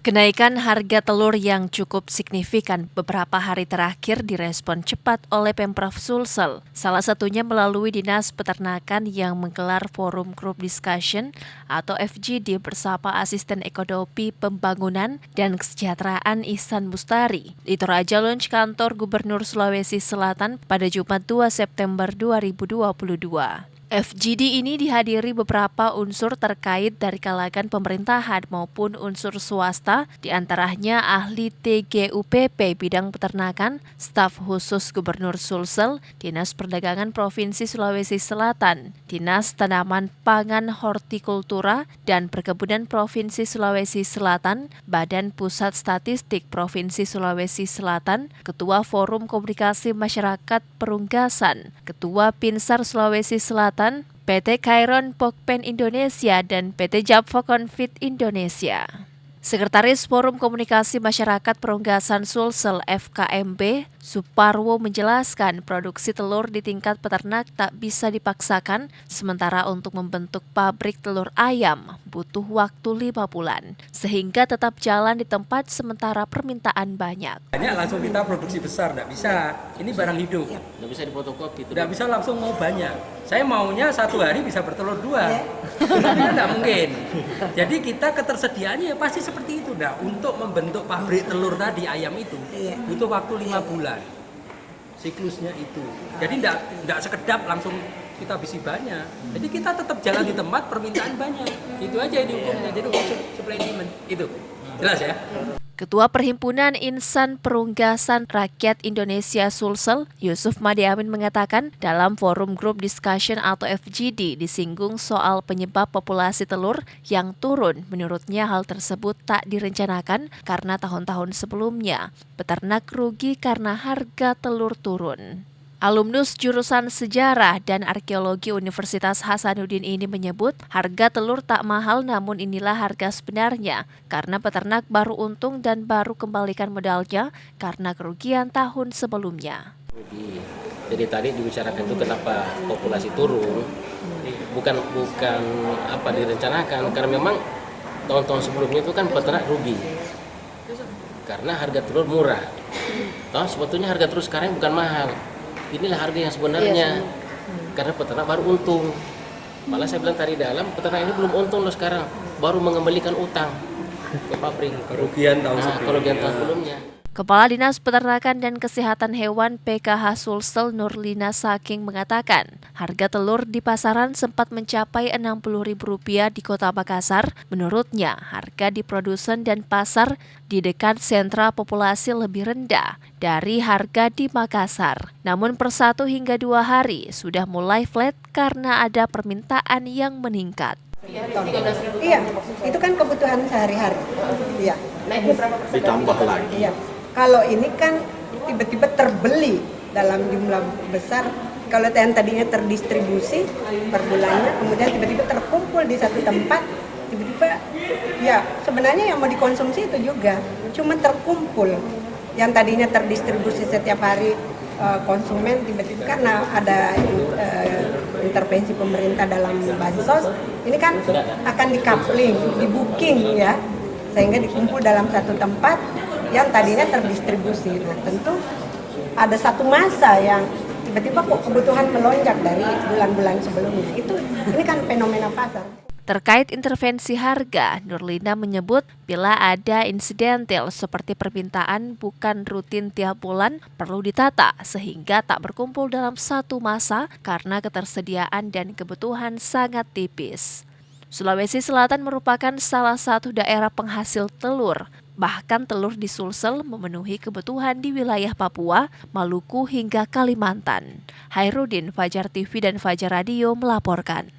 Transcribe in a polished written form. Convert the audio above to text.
Kenaikan harga telur yang cukup signifikan beberapa hari terakhir direspon cepat oleh Pemprov Sulsel. Salah satunya melalui Dinas Peternakan yang menggelar Forum Group Discussion atau FGD bersama Asisten Ekonomi Pembangunan dan Kesejahteraan Ihsan Mustari di Toraja Lounge Kantor Gubernur Sulawesi Selatan pada Jumat 2 September 2022. FGD ini dihadiri beberapa unsur terkait dari kalangan pemerintahan maupun unsur swasta, diantaranya ahli TGUPP bidang peternakan, staf khusus Gubernur Sulsel, Dinas Perdagangan Provinsi Sulawesi Selatan, Dinas Tanaman Pangan Hortikultura dan Perkebunan Provinsi Sulawesi Selatan, Badan Pusat Statistik Provinsi Sulawesi Selatan, Ketua Forum Komunikasi Masyarakat Perunggasan, Ketua Pinsar Sulawesi Selatan, PT Khairon Pokpen Indonesia dan PT Japfa Konfit Indonesia. Sekretaris Forum Komunikasi Masyarakat Perunggasan Sulsel FKMB, Suparwo menjelaskan produksi telur di tingkat peternak tak bisa dipaksakan, sementara untuk membentuk pabrik telur ayam butuh waktu 5 bulan, sehingga tetap jalan di tempat sementara permintaan banyak. Banyak langsung kita produksi besar, tidak bisa. Ini barang hidup. Nggak bisa difotokopi. Tidak bisa langsung mau banyak. Saya maunya 1 hari bisa bertelur 2. Tidak mungkin. Jadi kita ketersediaannya pasti seperti itu. Nah, untuk membentuk pabrik telur tadi ayam itu butuh waktu 5 bulan. Siklusnya itu. Jadi tidak sekedap langsung kita bisi banyak. Jadi kita tetap jalan di tempat permintaan banyak. Itu aja ini hukumnya. Jadi hukum supply demand itu. Jelas ya? Ketua Perhimpunan Insan Perunggasan Rakyat Indonesia Sulsel, Yusuf Madiamin mengatakan dalam Forum Group Discussion atau FGD disinggung soal penyebab populasi telur yang turun. Menurutnya hal tersebut tak direncanakan karena tahun-tahun sebelumnya peternak rugi karena harga telur turun. Alumnus jurusan Sejarah dan Arkeologi Universitas Hasanuddin ini menyebut harga telur tak mahal, namun inilah harga sebenarnya karena peternak baru untung dan baru kembalikan modalnya karena kerugian tahun sebelumnya. Jadi tadi dibicarakan itu kenapa populasi turun, bukan apa direncanakan, karena memang tahun-tahun sebelumnya itu kan peternak rugi karena harga telur murah. Sebetulnya harga telur sekarang bukan mahal. Inilah harga yang sebenarnya, karena peternak baru untung. Malah saya bilang tadi dalam, peternak ini belum untung loh sekarang, baru mengembalikan utang ke pabrik. Kerugian tahun sebelumnya. Kepala Dinas Peternakan dan Kesehatan Hewan PKH Sulsel Nurlina Saking mengatakan, harga telur di pasaran sempat mencapai Rp60.000 di Kota Makassar. Menurutnya, harga di produsen dan pasar di dekat sentra populasi lebih rendah dari harga di Makassar. Namun per 1 hingga 2 hari sudah mulai flat karena ada permintaan yang meningkat. Iya, itu kan kebutuhan sehari-hari. Iya. Naiknya berapa persen? Ditambah lagi. Iya. Kalau ini kan tiba-tiba terbeli dalam jumlah besar. Kalau yang tadinya terdistribusi per bulannya, kemudian tiba-tiba terkumpul di satu tempat, tiba-tiba ya sebenarnya yang mau dikonsumsi itu juga, cuma terkumpul. Yang tadinya terdistribusi setiap hari konsumen, tiba-tiba karena ada intervensi pemerintah dalam bansos, ini kan akan di-coupling, di-booking ya, sehingga dikumpul dalam satu tempat yang tadinya terdistribusi. Nah, tentu ada satu masa yang tiba-tiba kok kebutuhan melonjak dari bulan-bulan sebelumnya. Ini kan fenomena pasar. Terkait intervensi harga, Nurlina menyebut bila ada insidental seperti permintaan bukan rutin tiap bulan perlu ditata sehingga tak berkumpul dalam satu masa karena ketersediaan dan kebutuhan sangat tipis. Sulawesi Selatan merupakan salah satu daerah penghasil telur. Bahkan telur di Sulsel memenuhi kebutuhan di wilayah Papua, Maluku hingga Kalimantan. Hairudin, Fajar TV dan Fajar Radio melaporkan.